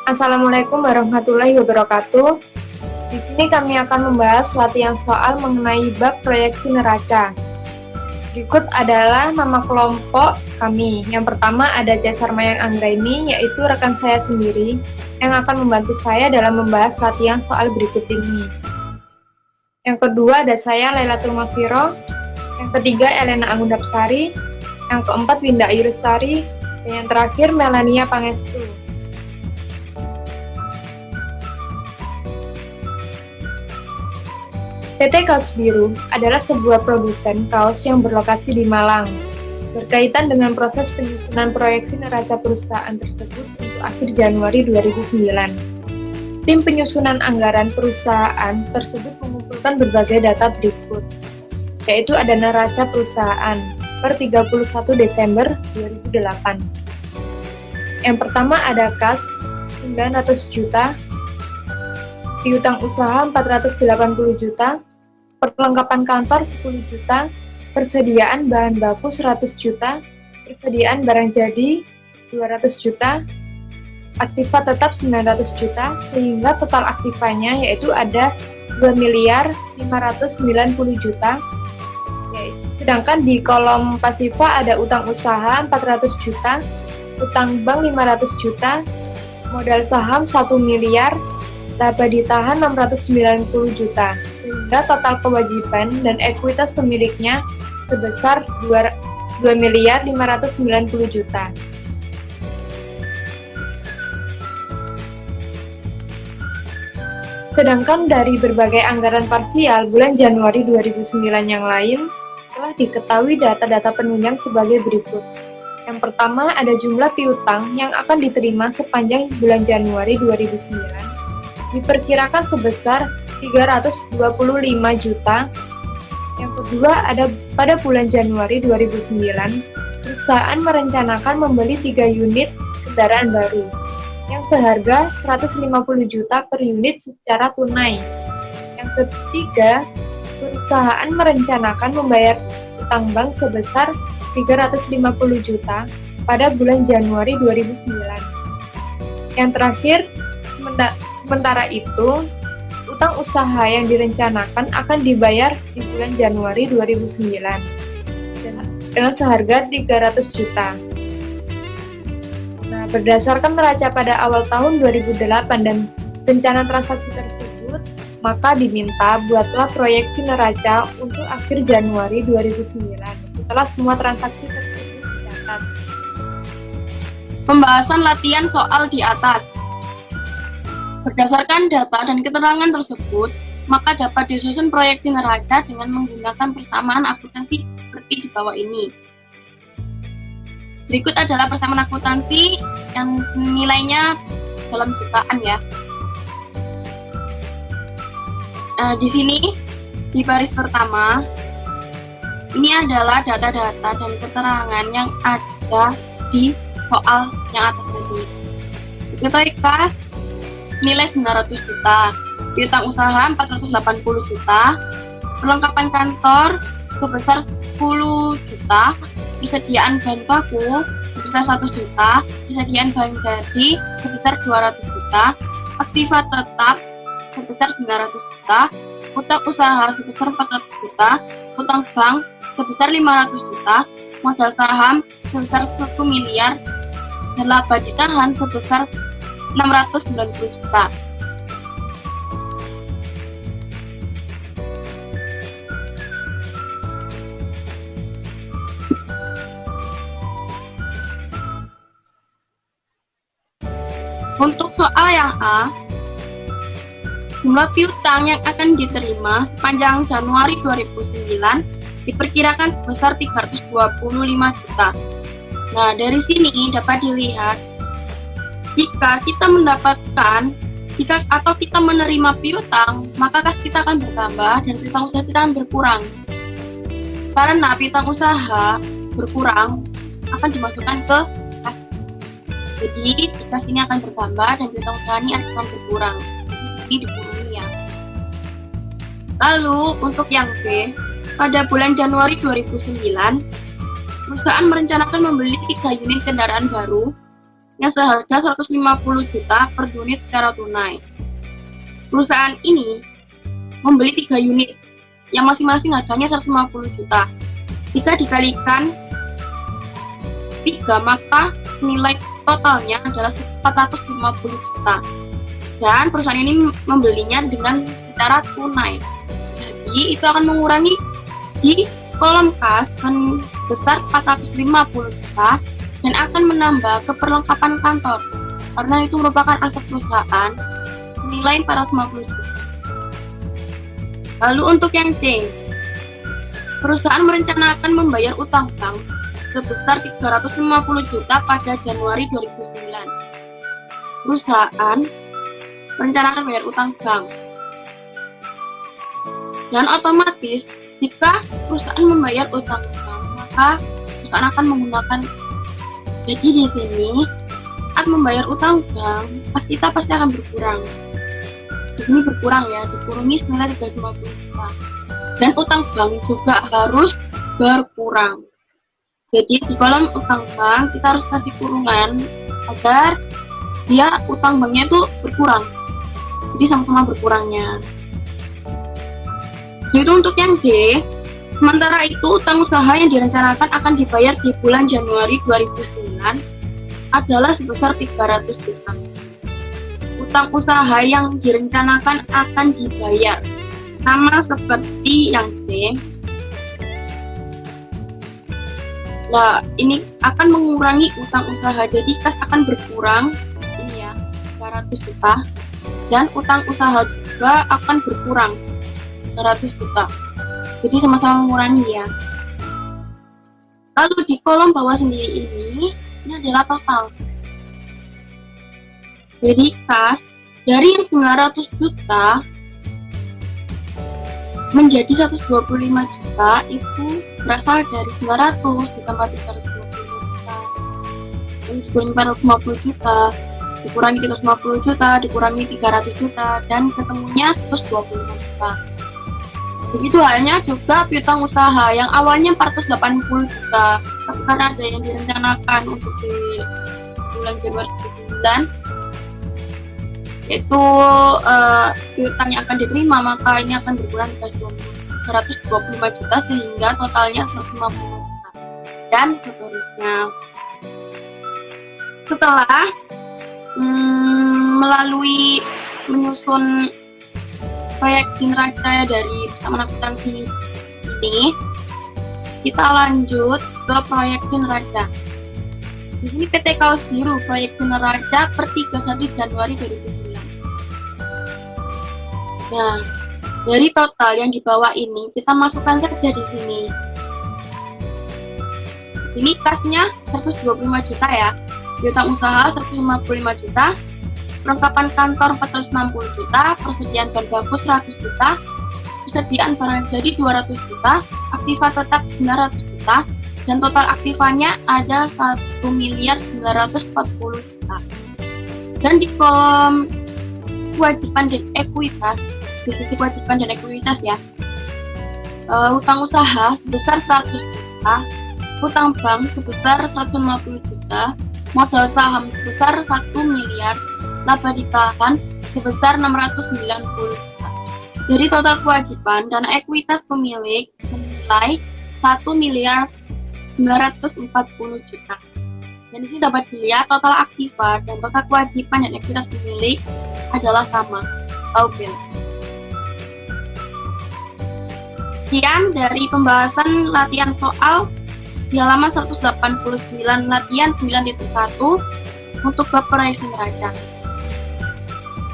Assalamualaikum warahmatullahi wabarakatuh. Di sini kami akan membahas latihan soal mengenai bab proyeksi neraca. Berikut adalah nama kelompok kami. Yang pertama ada Jasar Mayang Anggraini, yaitu rekan saya sendiri yang akan membantu saya dalam membahas latihan soal berikut ini. Yang kedua ada saya Lailatul Mafiro. Yang ketiga Elena Angundapsari. Yang keempat Winda Ayu Lestari. Dan yang terakhir Melania Pangestu. PT Kaos Biru adalah sebuah produsen kaos yang berlokasi di Malang. Berkaitan dengan proses penyusunan proyeksi neraca perusahaan tersebut untuk akhir Januari 2009. Tim penyusunan anggaran perusahaan tersebut mengumpulkan berbagai data berikut, yaitu ada neraca perusahaan per 31 Desember 2008. Yang pertama ada kas 900 juta, piutang usaha 480 juta, perlengkapan kantor 10 juta, persediaan bahan baku 100 juta, persediaan barang jadi 200 juta, aktiva tetap 900 juta, sehingga total aktivanya yaitu ada 2 miliar 590 juta. Sedangkan di kolom pasiva ada utang usaha 400 juta, utang bank 500 juta, modal saham 1 miliar, laba ditahan 690 juta, sehingga total kewajiban dan ekuitas pemiliknya sebesar 2 miliar 590 juta. Sedangkan dari berbagai anggaran parsial bulan Januari 2009 yang lain, telah diketahui data-data penunjang sebagai berikut. Yang pertama ada jumlah piutang yang akan diterima sepanjang bulan Januari 2009. Diperkirakan sebesar 325 juta. Yang kedua ada pada bulan Januari 2009, perusahaan merencanakan membeli 3 unit kendaraan baru yang seharga 150 juta per unit secara tunai. Yang ketiga, perusahaan merencanakan membayar utang bank sebesar 350 juta pada bulan Januari 2009. Yang terakhir, sementara itu, utang usaha yang direncanakan akan dibayar di bulan Januari 2009 dengan seharga 300 juta. Nah, berdasarkan neraca pada awal tahun 2008 dan rencana transaksi tersebut, maka diminta buatlah proyeksi neraca untuk akhir Januari 2009 setelah semua transaksi tersebut dicatat. Pembahasan latihan soal di atas. Berdasarkan data dan keterangan tersebut, maka dapat disusun proyeksi neraca dengan menggunakan persamaan akuntansi seperti di bawah ini. Berikut adalah persamaan akuntansi yang nilainya dalam jutaan ya. Di sini, di baris pertama, ini adalah data-data dan keterangan yang ada di soal yang atas tadi. Diketahui kas nilai 900 juta, piutang usaha 480 juta, perlengkapan kantor sebesar 10 juta, persediaan bahan baku sebesar 100 juta, persediaan bahan jadi sebesar 200 juta, aktiva tetap sebesar 900 juta, utang usaha sebesar 400 juta, utang bank sebesar 500 juta, modal saham sebesar 1 miliar, dan laba ditahan sebesar 690 juta. Untuk soal yang A, jumlah piutang yang akan diterima sepanjang Januari 2009 diperkirakan sebesar 325 juta. Nah, dari sini dapat dilihat jika kita menerima piutang, maka kas kita akan bertambah dan piutang usaha kita akan berkurang. Karena piutang usaha berkurang akan dimasukkan ke kas. Jadi di kas ini akan bertambah dan piutang usaha ini akan berkurang. Jadi ini dikurungi ya. Lalu untuk yang B, pada bulan Januari 2009, perusahaan merencanakan membeli 3 unit kendaraan baru yang seharga 150 juta per unit secara tunai. Perusahaan ini membeli 3 unit yang masing-masing harganya 150 juta. Jika dikalikan 3, maka nilai totalnya adalah 450 juta. Dan perusahaan ini membelinya dengan secara tunai. Jadi itu akan mengurangi di kolom kas besar 450 juta dan akan menambah keperlengkapan kantor karena itu merupakan aset perusahaan nilai 450 juta. Lalu untuk yang C, perusahaan merencanakan membayar utang bank sebesar 350 juta pada Januari 2009. Perusahaan merencanakan bayar utang bank. Dan otomatis jika perusahaan membayar utang bank, maka perusahaan akan menggunakan. Jadi di sini saat membayar utang bank, kas kita pasti akan berkurang. Di sini berkurang ya, dikurangi senilai 350 juta. Dan utang bank juga harus berkurang. Jadi di kolom utang bank kita harus kasih kurungan agar dia utang banknya itu berkurang. Jadi sama-sama berkurangnya. Jadi untuk yang D, sementara itu utang usaha yang direncanakan akan dibayar di bulan Januari 2009 adalah sebesar 300 juta. Utang usaha yang direncanakan akan dibayar sama seperti yang C. Nah, ini akan mengurangi utang usaha, jadi kas akan berkurang ini ya, 300 juta. Dan utang usaha juga akan berkurang 300 juta. Jadi sama-sama mengurangi ya. Lalu di kolom bawah sendiri ini adalah total. Jadi kas dari yang 900 juta menjadi 125 juta itu berasal dari 900 ditambah 325 juta. Dan dikurangi 450 juta. Dikurangi 350 juta, dikurangi 300 juta, dan ketemunya 125 juta. Begitu halnya juga piutang usaha yang awalnya 480 juta, tapi karena ada yang direncanakan untuk di bulan Januari 2009, yaitu piutang yang akan diterima, maka ini akan berkurang 125 juta sehingga totalnya 150 juta, dan seterusnya. Setelah melalui menyusun proyek neraca dari bersama akuntansi ini, kita lanjut ke proyek neraca. Di sini PT Kaos Biru proyek neraca per 31 Januari 2009. Nah, dari total yang di bawah ini kita masukkan saja di sini. Di sini kasnya 125 juta ya. Piutang usaha 155 juta, perlengkapan kantor 460 juta, persediaan bahan baku 100 juta, persediaan barang jadi 200 juta, aktiva tetap 900 juta, dan total aktivanya ada 1.940 juta. Dan di kolom kewajiban dan ekuitas, di sisi kewajiban dan ekuitas ya, utang usaha sebesar 100 juta, utang bank sebesar 150 juta, modal saham sebesar 1 miliar, laba ditahan sebesar 690 juta. Jadi total kewajiban dan ekuitas pemilik senilai 1.940 juta. Dan di sini dapat dilihat total aktiva dan total kewajiban dan ekuitas pemilik adalah sama atau bil. Sekian dari pembahasan latihan soal di halaman 189 latihan 9.1 untuk bab proyeksi neraca.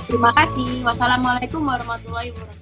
Terima kasih. Wassalamualaikum warahmatullahi wabarakatuh.